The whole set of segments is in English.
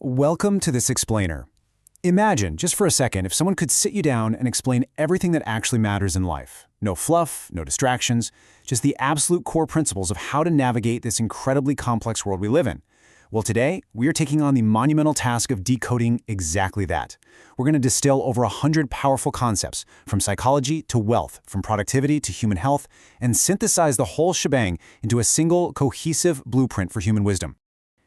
Welcome to This Explainer. Imagine, just for a second, if someone could sit you down and explain everything that actually matters in life. No fluff, no distractions, just the absolute core principles of how to navigate this incredibly complex world we live in. Well, today, we are taking on the monumental task of decoding exactly that. We're going to distill over 100 powerful concepts, from psychology to wealth, from productivity to human health, and synthesize the whole shebang into a single, cohesive blueprint for human wisdom.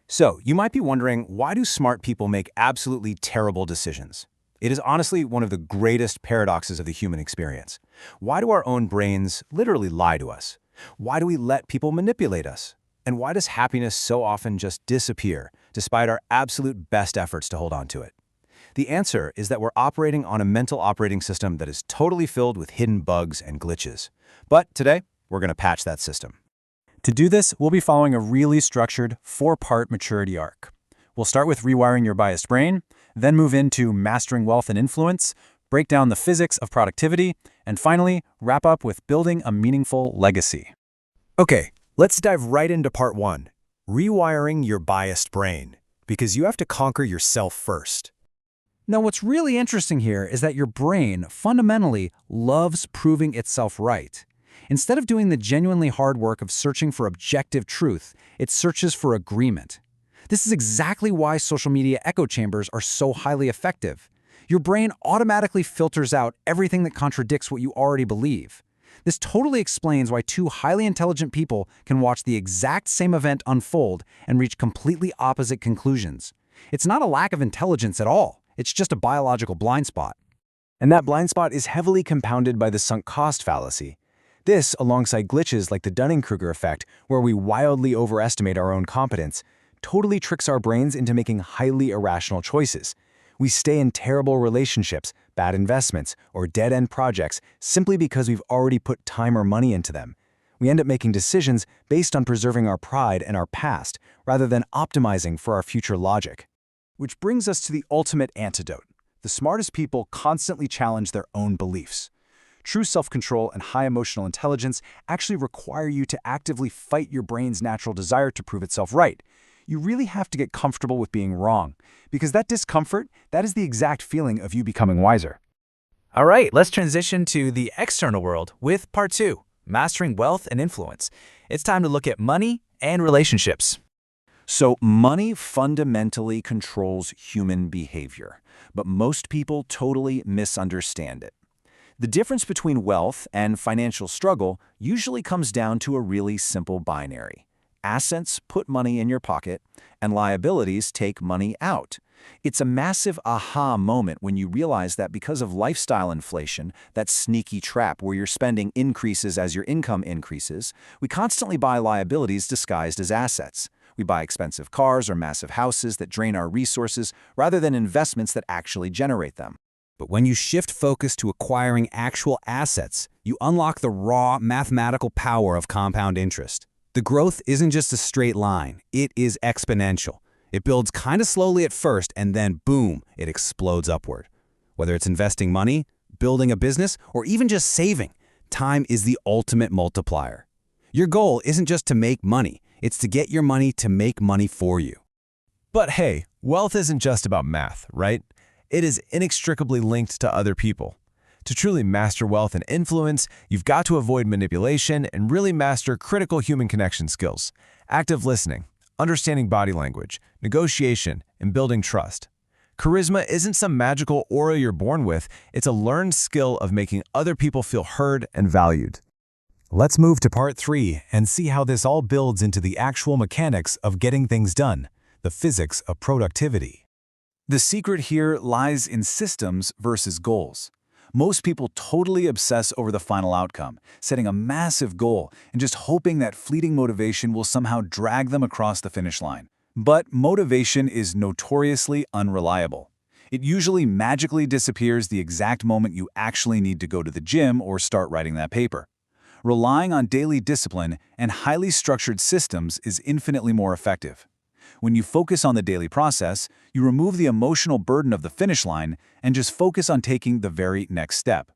So, you might be wondering, why do smart people make absolutely terrible decisions? It is honestly one of the greatest paradoxes of the human experience. Why do our own brains literally lie to us? Why do we let people manipulate us? And why does happiness so often just disappear, despite our absolute best efforts to hold on to it? The answer is that we're operating on a mental operating system that is totally filled with hidden bugs and glitches. But today, we're going to patch that system. To do this, we'll be following a really structured, four-part maturity arc. We'll start with rewiring your biased brain, then move into mastering wealth and influence, break down the physics of productivity, and finally, wrap up with building a meaningful legacy. Okay, let's dive right into part one, rewiring your biased brain, because you have to conquer yourself first. Now, what's really interesting here is that your brain fundamentally loves proving itself right. Instead of doing the genuinely hard work of searching for objective truth, it searches for agreement. This is exactly why social media echo chambers are so highly effective. Your brain automatically filters out everything that contradicts what you already believe. This totally explains why two highly intelligent people can watch the exact same event unfold and reach completely opposite conclusions. It's not a lack of intelligence at all. It's just a biological blind spot. And that blind spot is heavily compounded by the sunk cost fallacy. This, alongside glitches like the Dunning-Kruger effect, where we wildly overestimate our own competence, totally tricks our brains into making highly irrational choices. We stay in terrible relationships, bad investments, or dead-end projects simply because we've already put time or money into them. We end up making decisions based on preserving our pride and our past, rather than optimizing for our future logic. Which brings us to the ultimate antidote. The smartest people constantly challenge their own beliefs. True self-control and high emotional intelligence actually require you to actively fight your brain's natural desire to prove itself right. You really have to get comfortable with being wrong, because that discomfort, that is the exact feeling of you becoming wiser. All right, let's transition to the external world with part two, mastering wealth and influence. It's time to look at money and relationships. So, money fundamentally controls human behavior, but most people totally misunderstand it. The difference between wealth and financial struggle usually comes down to a really simple binary. Assets put money in your pocket, and liabilities take money out. It's a massive aha moment when you realize that because of lifestyle inflation, that sneaky trap where your spending increases as your income increases, we constantly buy liabilities disguised as assets. We buy expensive cars or massive houses that drain our resources rather than investments that actually generate them. But when you shift focus to acquiring actual assets, you unlock the raw mathematical power of compound interest. The growth isn't just a straight line, it is exponential. It builds kind of slowly at first, and then boom, it explodes upward. Whether it's investing money, building a business, or even just saving, time is the ultimate multiplier. Your goal isn't just to make money, it's to get your money to make money for you. But hey, wealth isn't just about math, right? It is inextricably linked to other people. To truly master wealth and influence, you've got to avoid manipulation and really master critical human connection skills, active listening, understanding body language, negotiation, and building trust. Charisma isn't some magical aura you're born with, it's a learned skill of making other people feel heard and valued. Let's move to part three and see how this all builds into the actual mechanics of getting things done, the physics of productivity. The secret here lies in systems versus goals. Most people totally obsess over the final outcome, setting a massive goal and just hoping that fleeting motivation will somehow drag them across the finish line. But motivation is notoriously unreliable. It usually magically disappears the exact moment you actually need to go to the gym or start writing that paper. Relying on daily discipline and highly structured systems is infinitely more effective. When you focus on the daily process, you remove the emotional burden of the finish line and just focus on taking the very next step.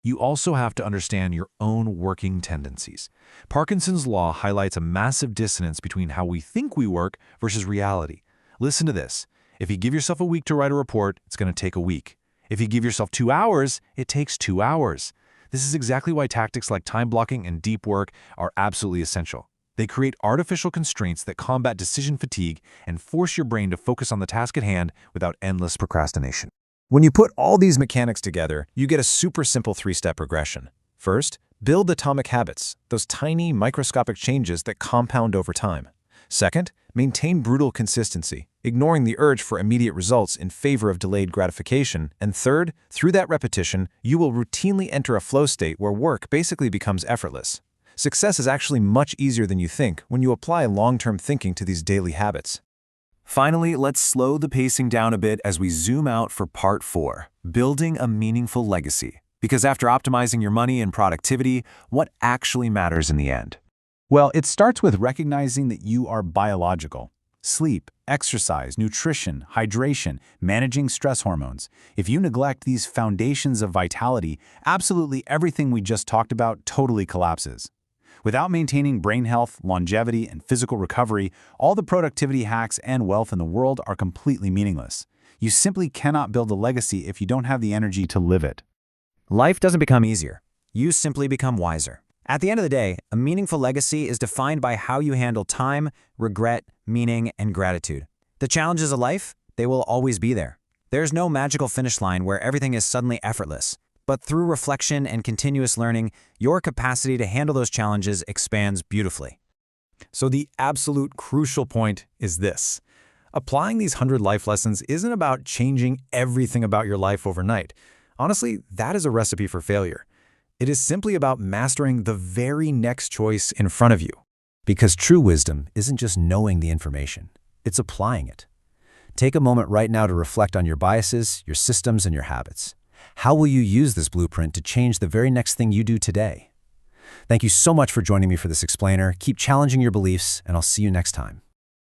You also have to understand your own working tendencies. Parkinson's law highlights a massive dissonance between how we think we work versus reality. Listen to this. If you give yourself a week to write a report, it's going to take a week. If you give yourself 2 hours, it takes 2 hours. This is exactly why tactics like time blocking and deep work are absolutely essential. They create artificial constraints that combat decision fatigue and force your brain to focus on the task at hand without endless procrastination. When you put all these mechanics together, you get a super simple 3-step progression. First, build atomic habits, those tiny, microscopic changes that compound over time. Second, maintain brutal consistency, ignoring the urge for immediate results in favor of delayed gratification. And third, through that repetition, you will routinely enter a flow state where work basically becomes effortless. Success is actually much easier than you think when you apply long-term thinking to these daily habits. Finally, let's slow the pacing down a bit as we zoom out for part 4, building a meaningful legacy. Because after optimizing your money and productivity, what actually matters in the end? Well, it starts with recognizing that you are biological. Sleep, exercise, nutrition, hydration, managing stress hormones. If you neglect these foundations of vitality, absolutely everything we just talked about totally collapses. Without maintaining brain health, longevity, and physical recovery, all the productivity hacks and wealth in the world are completely meaningless. You simply cannot build a legacy if you don't have the energy to live it. Life doesn't become easier. You simply become wiser. At the end of the day, a meaningful legacy is defined by how you handle time, regret, meaning, and gratitude. The challenges of life, they will always be there. There's no magical finish line where everything is suddenly effortless. But through reflection and continuous learning, your capacity to handle those challenges expands beautifully. So the absolute crucial point is this. Applying these 100 life lessons isn't about changing everything about your life overnight. Honestly, that is a recipe for failure. It is simply about mastering the very next choice in front of you. Because true wisdom isn't just knowing the information, it's applying it. Take a moment right now to reflect on your biases, your systems, and your habits. How will you use this blueprint to change the very next thing you do today? Thank you so much for joining me for this explainer. Keep challenging your beliefs, and I'll see you next time.